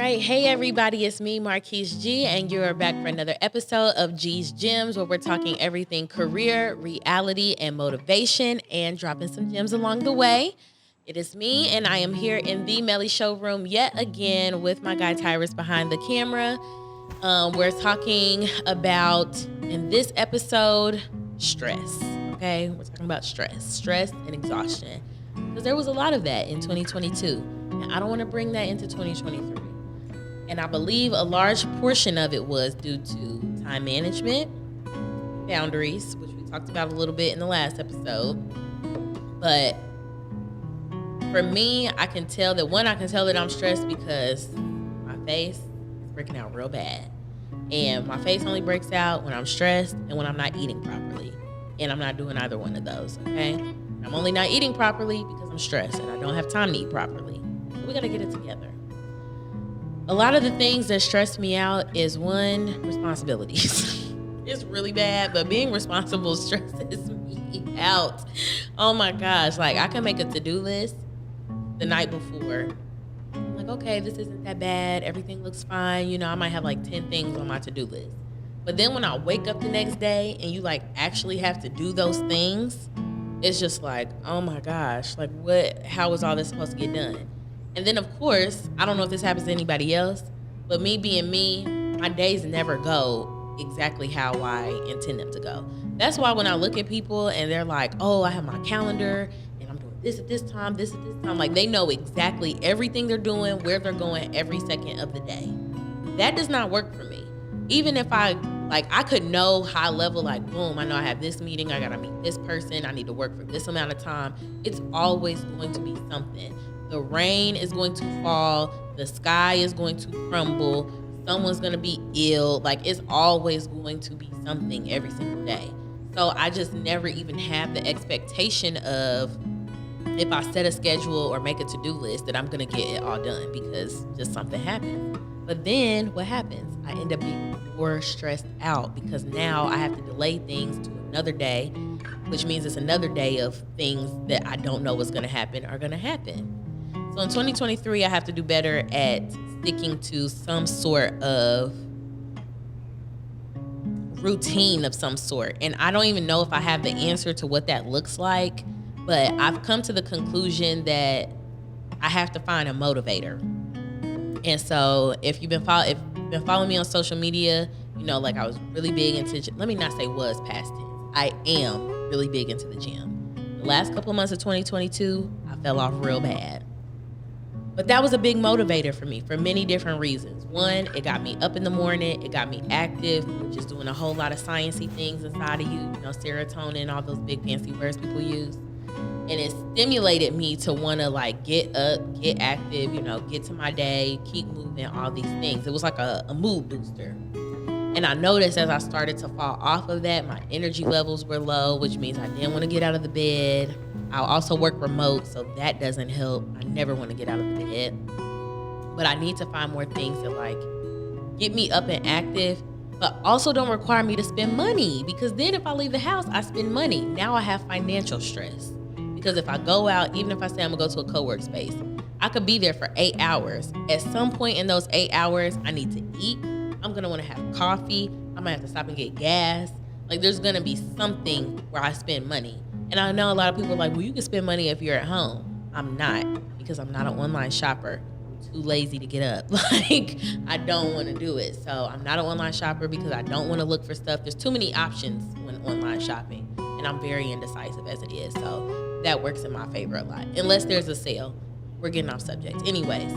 Right. Hey, everybody. It's me, Marquise G, and you're back for another episode of G's Gems, where we're talking everything career, reality, and motivation, and dropping some gems along the way. It is me, and I am here in the Melly Showroom yet again with my guy Tyrus behind the camera. We're talking about, in this episode, stress. Okay. We're talking about stress, and exhaustion. Because there was a lot of that in 2022. And I don't want to bring that into 2023. And I believe a large portion of it was due to time management, boundaries, which we talked about a little bit in the last episode. But for me, I can tell that I'm stressed because my face is breaking out real bad. And my face only breaks out when I'm stressed and when I'm not eating properly. And I'm not doing either one of those, okay? I'm only not eating properly because I'm stressed and I don't have time to eat properly. So we got to get it together. A lot of the things that stress me out is, one, responsibilities. It's really bad, but being responsible stresses me out. Oh my gosh. Like, I can make a to-do list the night before. I'm like, okay, this isn't that bad. Everything looks fine. You know, I might have like 10 things on my to-do list. But then when I wake up the next day and you like actually have to do those things, it's just like, oh my gosh, like how is all this supposed to get done? And then, of course, I don't know if this happens to anybody else, but me being me, my days never go exactly how I intend them to go. That's why when I look at people and they're like, oh, I have my calendar and I'm doing this at this time, this at this time. Like, they know exactly everything they're doing, where they're going every second of the day. That does not work for me. Even if I could know high level, like, boom, I know I have this meeting, I gotta meet this person, I need to work for this amount of time. It's always going to be something. The rain is going to fall. The sky is going to crumble. Someone's going to be ill. Like, it's always going to be something every single day. So I just never even have the expectation of, if I set a schedule or make a to-do list, that I'm going to get it all done because just something happens. But then what happens? I end up being more stressed out because now I have to delay things to another day, which means it's another day of things that I don't know what's going to happen are going to happen. So in 2023, I have to do better at sticking to some sort of routine of some sort. And I don't even know if I have the answer to what that looks like, but I've come to the conclusion that I have to find a motivator. And so if you've been following me on social media, you know, like I was really big into, let me not say was, past tense. I am really big into the gym. The last couple of months of 2022, I fell off real bad. But that was a big motivator for me for many different reasons. One, it got me up in the morning. It got me active, which is doing a whole lot of sciencey things inside of you, you know, serotonin, all those big fancy words people use. And it stimulated me to want to like get up, get active, you know, get to my day, keep moving, all these things. It was like a mood booster. And I noticed as I started to fall off of that, my energy levels were low, which means I didn't want to get out of the bed. I also work remote, so that doesn't help. I never want to get out of the bed. But I need to find more things that like get me up and active, but also don't require me to spend money. Because then if I leave the house, I spend money. Now I have financial stress. Because if I go out, even if I say I'm gonna go to a co-work space, I could be there for 8 hours. At some point in those 8 hours, I need to eat. I'm gonna wanna have coffee. I might have to stop and get gas. Like, there's gonna be something where I spend money. And I know a lot of people are like, well, you can spend money if you're at home. I'm not, because I'm not an online shopper. I'm too lazy to get up. Like, I don't want to do it. So I'm not an online shopper because I don't want to look for stuff. There's too many options when online shopping. And I'm very indecisive as it is. So that works in my favor a lot. Unless there's a sale. We're getting off subject. Anyways,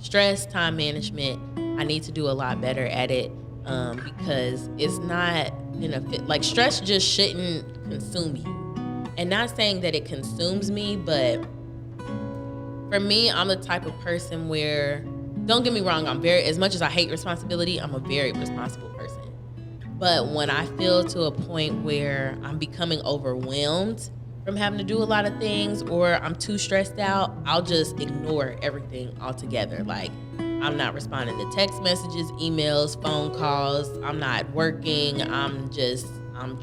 stress, time management. I need to do a lot better at it because it's not like, stress just shouldn't consume you. And not saying that it consumes me, but for me, I'm the type of person where, don't get me wrong, as much as I hate responsibility, I'm a very responsible person. But when I feel to a point where I'm becoming overwhelmed from having to do a lot of things, or I'm too stressed out, I'll just ignore everything altogether. Like, I'm not responding to text messages, emails, phone calls. I'm not working. I'm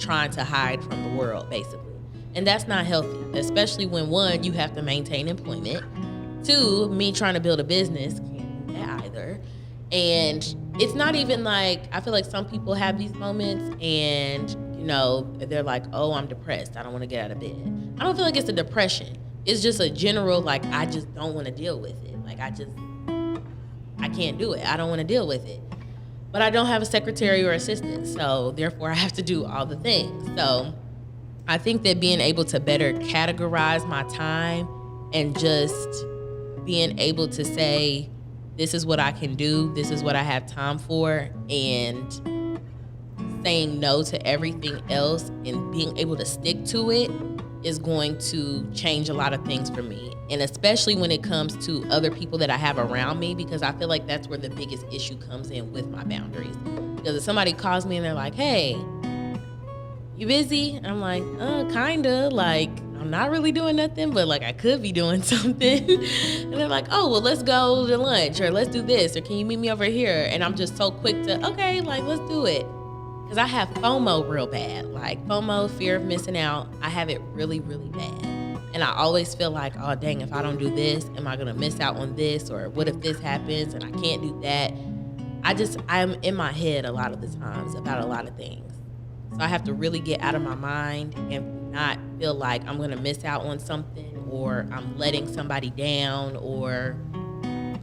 trying to hide from the world, basically. And that's not healthy, especially when, one, you have to maintain employment. Two, me trying to build a business, can't do that either. And it's not even like, I feel like some people have these moments and, you know, they're like, oh, I'm depressed. I don't want to get out of bed. I don't feel like it's a depression. It's just a general, like, I just don't want to deal with it. Like, I can't do it. I don't want to deal with it. But I don't have a secretary or assistant. So therefore I have to do all the things. So I think that being able to better categorize my time and just being able to say, this is what I can do, this is what I have time for, and saying no to everything else and being able to stick to it is going to change a lot of things for me. And especially when it comes to other people that I have around me, because I feel like that's where the biggest issue comes in with my boundaries. Because if somebody calls me and they're like, hey, you busy? I'm like, kinda. Like, I'm not really doing nothing, but like I could be doing something. And they're like, oh, well, let's go to lunch or let's do this or can you meet me over here? And I'm just so quick to, okay, like let's do it. Because I have FOMO real bad. Like FOMO, fear of missing out. I have it really, really bad. And I always feel like, oh, dang, if I don't do this, am I going to miss out on this? Or what if this happens and I can't do that? I'm in my head a lot of the times about a lot of things. So I have to really get out of my mind and not feel like I'm going to miss out on something or I'm letting somebody down or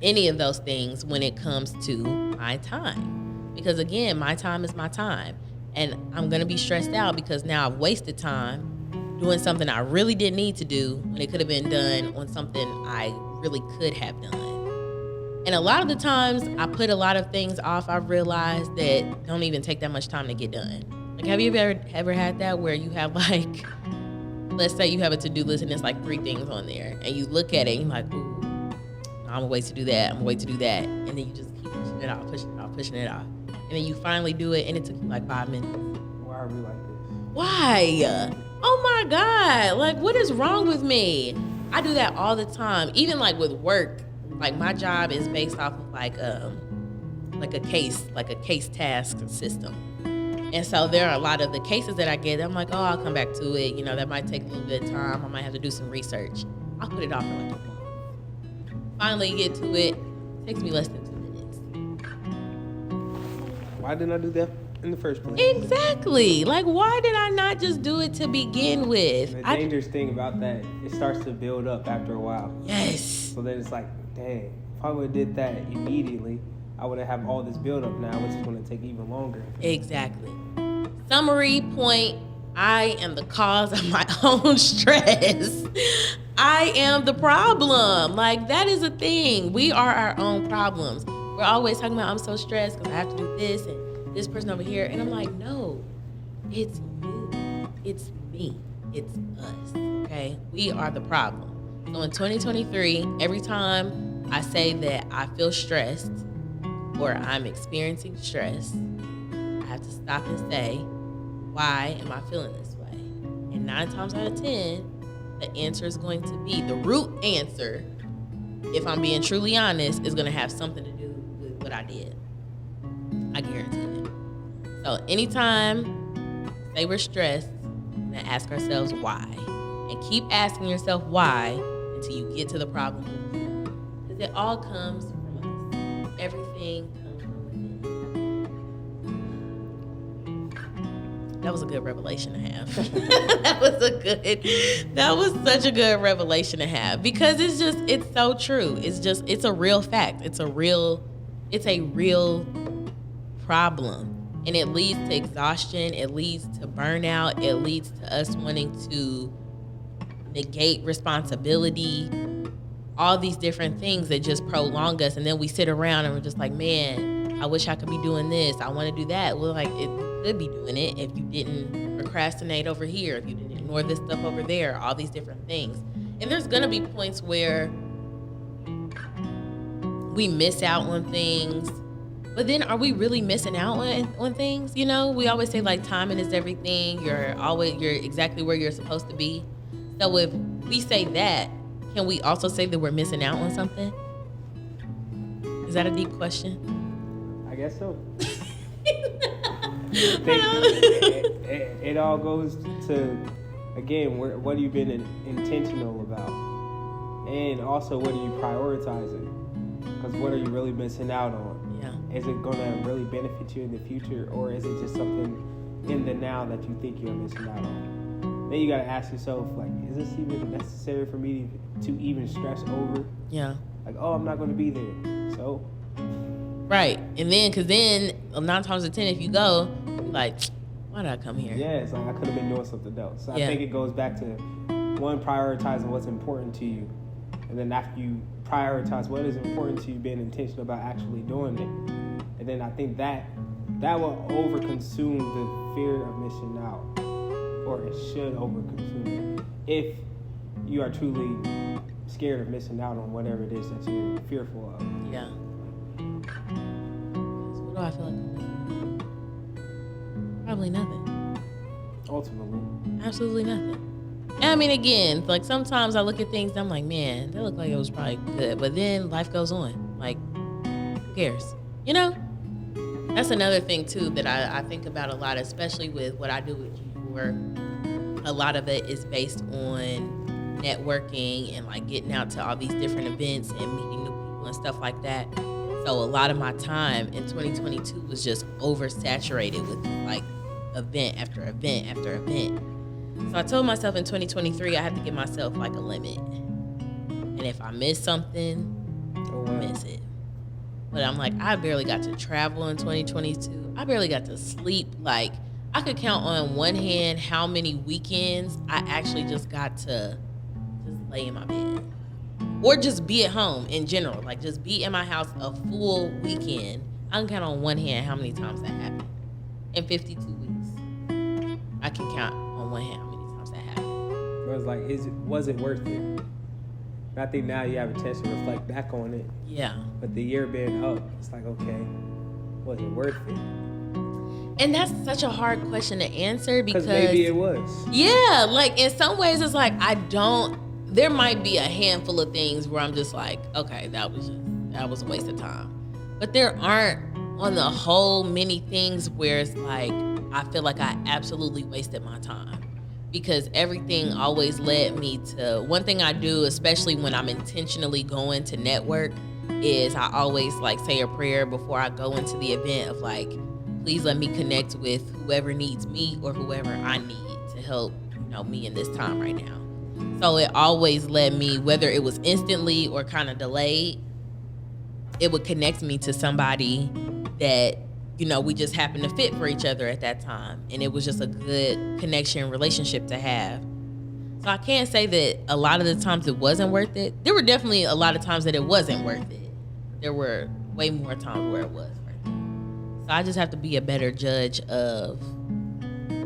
any of those things when it comes to my time. Because again, my time is my time. And I'm going to be stressed out because now I've wasted time doing something I really didn't need to do when it could have been done on something I really could have done. And a lot of the times I put a lot of things off I've realized that don't even take that much time to get done. Like, have you ever had that where you have like, let's say you have a to-do list and there's like 3 things on there and you look at it and you're like, ooh, I'm gonna wait to do that, I'm gonna wait to do that. And then you just keep pushing it off. And then you finally do it and it took you like 5 minutes. Why are we like this? Why? Oh my God, like what is wrong with me? I do that all the time. Even like with work, like my job is based off of like a case task system. And so there are a lot of the cases that I get, I'm like, oh, I'll come back to it. You know, that might take a little bit of time. I might have to do some research. I'll put it off for like a month. Finally get to it. It takes me less than 2 minutes. Why didn't I do that in the first place? Exactly. Like, why did I not just do it to begin with? The dangerous thing about that, it starts to build up after a while. Yes. So then it's like, dang, if I would have did that immediately, I would have all this build up now, which is going to take even longer. Exactly. Summary point, I am the cause of my own stress. I am the problem. Like, that is a thing. We are our own problems. We're always talking about, I'm so stressed because I have to do this and this person over here. And I'm like, no, it's you. It's me. It's us. Okay? We are the problem. So in 2023, every time I say that I feel stressed or I'm experiencing stress, I have to stop and say, why am I feeling this way? And 9 times out of 10, the answer is going to be, the root answer, if I'm being truly honest, is going to have something to do with what I did. I guarantee it. So anytime say we're stressed, we're going to ask ourselves why. And keep asking yourself why until you get to the problem. Because it all comes from us. Everything comes from within. That was a good revelation to have. that was such a good revelation to have, because it's so true. It's a real fact. It's a real problem. And it leads to exhaustion. It leads to burnout. It leads to us wanting to negate responsibility. All these different things that just prolong us. And then we sit around and we're just like, man, I wish I could be doing this. I want to do that. Well, like, it could be doing it if you didn't procrastinate over here, if you didn't ignore this stuff over there, all these different things. And there's going to be points where we miss out on things. But then are we really missing out on things? You know, we always say like timing is everything. You're exactly where you're supposed to be. So if we say that, can we also say that we're missing out on something? Is that a deep question? I guess so. It all goes to, again, what have you been intentional about? And also, what are you prioritizing? Because what are you really missing out on? Yeah. is it going to really benefit you in the future, or is it just something in the now that you think you're missing out on? Then you got to ask yourself, like, is this even necessary for me to even stress over? Yeah. Like, oh, I'm not going to be there. So. Right. And then, because then 9 times out of 10, if you go, like, why did I come here? Yeah, it's like I could have been doing something else. So I think it goes back to, one, prioritizing what's important to you. And then after you prioritize what is important to you, being intentional about actually doing it. And then I think that will overconsume the fear of missing out. Or it should overconsume it. If you are truly scared of missing out on whatever it is that you're fearful of. Yeah. So what do I feel like I'm missing? Probably nothing. Ultimately. Absolutely nothing. And I mean, again, like sometimes I look at things and I'm like, man, that looked like it was probably good. But then life goes on. Like, who cares? You know? That's another thing, too, that I think about a lot, especially with what I do with G4. A lot of it is based on networking and, like, getting out to all these different events and meeting new people and stuff like that. So a lot of my time in 2022 was just oversaturated with, like, event after event after event. So I told myself in 2023 I have to give myself like a limit. And if I miss something, I miss it. But I'm like, I barely got to travel in 2022. I barely got to sleep. Like, I could count on one hand how many weekends I actually just got to just lay in my bed. Or just be at home in general. Like, just be in my house a full weekend. I can count on one hand how many times that happened. In 52 weeks. I can count on one hand how many times that happened. So it's like, was it worth it? And I think now you have a chance to reflect back on it. Yeah. But the year being up, it's like, okay, was it worth it? And that's such a hard question to answer because maybe it was. Yeah, like in some ways it's like there might be a handful of things where I'm just like, okay, that was a waste of time. But there aren't on the whole many things where it's like I feel like I absolutely wasted my time. Because everything always led me to, one thing I do, especially when I'm intentionally going to network, is I always like say a prayer before I go into the event of like, please let me connect with whoever needs me or whoever I need to help, me in this time right now. So it always led me, whether it was instantly or kind of delayed, it would connect me to somebody that we just happened to fit for each other at that time. And it was just a good connection relationship to have. So I can't say that a lot of the times it wasn't worth it. There were definitely a lot of times that it wasn't worth it. There were way more times where it was worth it. So I just have to be a better judge of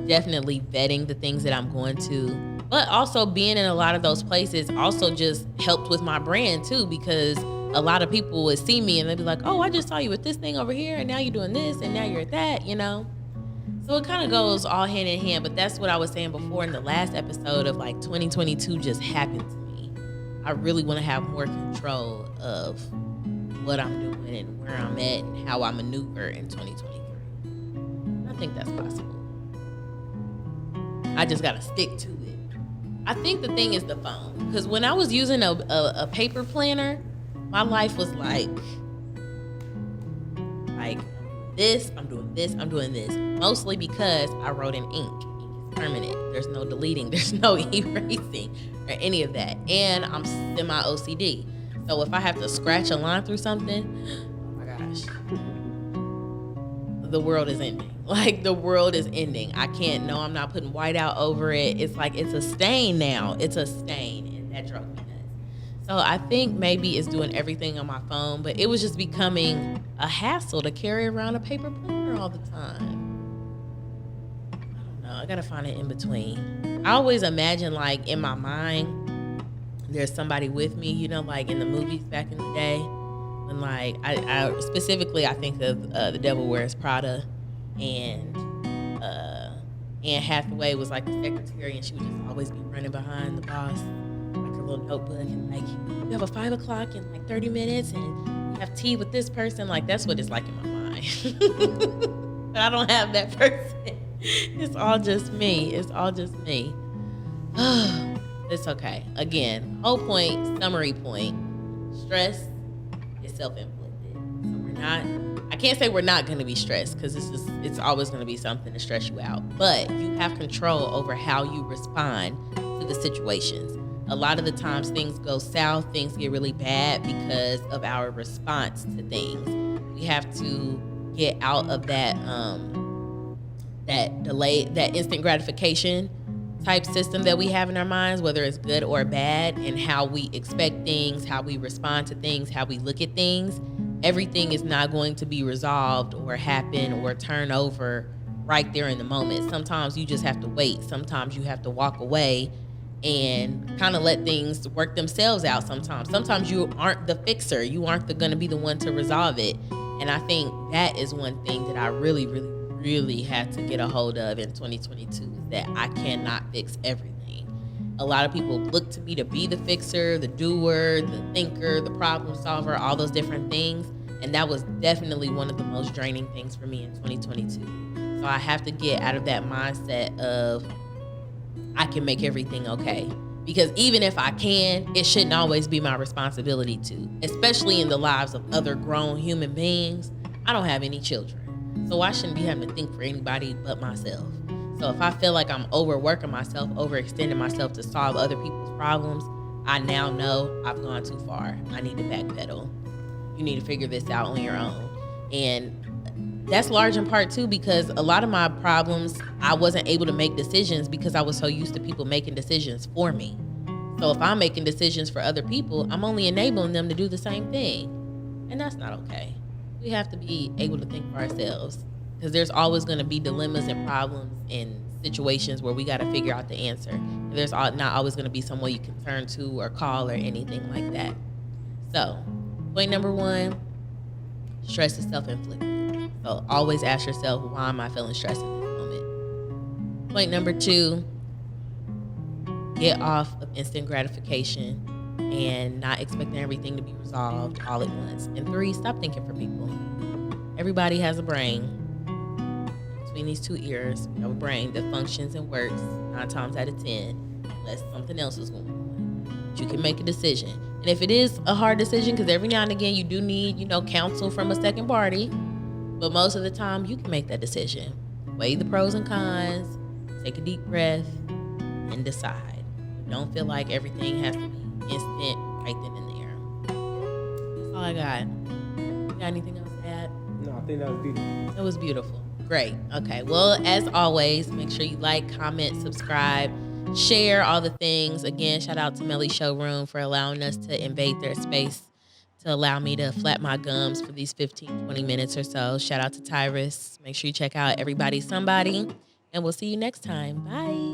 definitely vetting the things that I'm going to. But also being in a lot of those places also just helped with my brand too, because a lot of people would see me and they'd be like, oh, I just saw you with this thing over here and now you're doing this and now you're at that, So it kind of goes all hand in hand, but that's what I was saying before in the last episode of like 2022 just happened to me. I really want to have more control of what I'm doing and where I'm at and how I maneuver in 2023. And I think that's possible. I just got to stick to it. I think the thing is the phone, because when I was using a paper planner, my life was like this, I'm doing this, I'm doing this. Mostly because I wrote in ink. Ink is permanent. There's no deleting. There's no erasing or any of that. And I'm semi-OCD. So if I have to scratch a line through something, oh my gosh. The world is ending. Like, the world is ending. I'm not putting white out over it. It's like, it's a stain now. It's a stain. And that drove me nuts. So I think maybe it's doing everything on my phone, but it was just becoming a hassle to carry around a paper planner all the time. I don't know. I gotta find it in between. I always imagine, like, in my mind, there's somebody with me, like in the movies back in the day. When, like, I specifically, I think of The Devil Wears Prada, and Anne Hathaway was like the secretary, and she would just always be running behind the boss. Little notebook and like, you have a 5 o'clock in like 30 minutes and you have tea with this person. Like, that's what it's like in my mind. But I don't have that person. It's all just me. It's okay. Again, whole point, summary point, stress is self-inflicted. So I can't say we're not going to be stressed because it's always going to be something to stress you out. But you have control over how you respond to the situations. A lot of the times things go south, things get really bad because of our response to things. We have to get out of that that instant gratification type system that we have in our minds, whether it's good or bad, and how we expect things, how we respond to things, how we look at things. Everything is not going to be resolved or happen or turn over right there in the moment. Sometimes you just have to wait. Sometimes you have to walk away and kind of let things work themselves out sometimes you aren't the fixer. You aren't going to be the one to resolve it. And I think that is one thing that I really, really, really had to get a hold of in 2022, is that I cannot fix everything. A lot of people look to me to be the fixer, the doer, the thinker, the problem solver, all those different things. And that was definitely one of the most draining things for me in 2022. So I have to get out of that mindset of I can make everything okay. Because even if I can, it shouldn't always be my responsibility to, especially in the lives of other grown human beings. I don't have any children, so I shouldn't be having to think for anybody but myself. So if I feel like I'm overworking myself, overextending myself to solve other people's problems, I now know I've gone too far. I need to backpedal. You need to figure this out on your own. And that's large in part too, because a lot of my problems, I wasn't able to make decisions because I was so used to people making decisions for me. So if I'm making decisions for other people, I'm only enabling them to do the same thing. And that's not okay. We have to be able to think for ourselves, because there's always going to be dilemmas and problems and situations where we got to figure out the answer. And there's not always going to be someone you can turn to or call or anything like that. So point number 1, stress is self-inflicted. So always ask yourself, why am I feeling stressed in this moment? Point number 2, get off of instant gratification and not expecting everything to be resolved all at once. And 3, stop thinking for people. Everybody has a brain. Between these 2 ears, we have a brain that functions and works 9 times out of 10, unless something else is going on. But you can make a decision. And if it is a hard decision, because every now and again you do need, counsel from a second party, but most of the time, you can make that decision. Weigh the pros and cons, take a deep breath, and decide. You don't feel like everything has to be instant right then and there. That's all I got. You got anything else to add? No, I think that was beautiful. It was beautiful. Great. Okay. Well, as always, make sure you like, comment, subscribe, share all the things. Again, shout out to Melly Showroom for allowing us to invade their space, to allow me to flap my gums for these 15, 20 minutes or so. Shout out to Tyrus. Make sure you check out Everybody's Somebody. And we'll see you next time. Bye.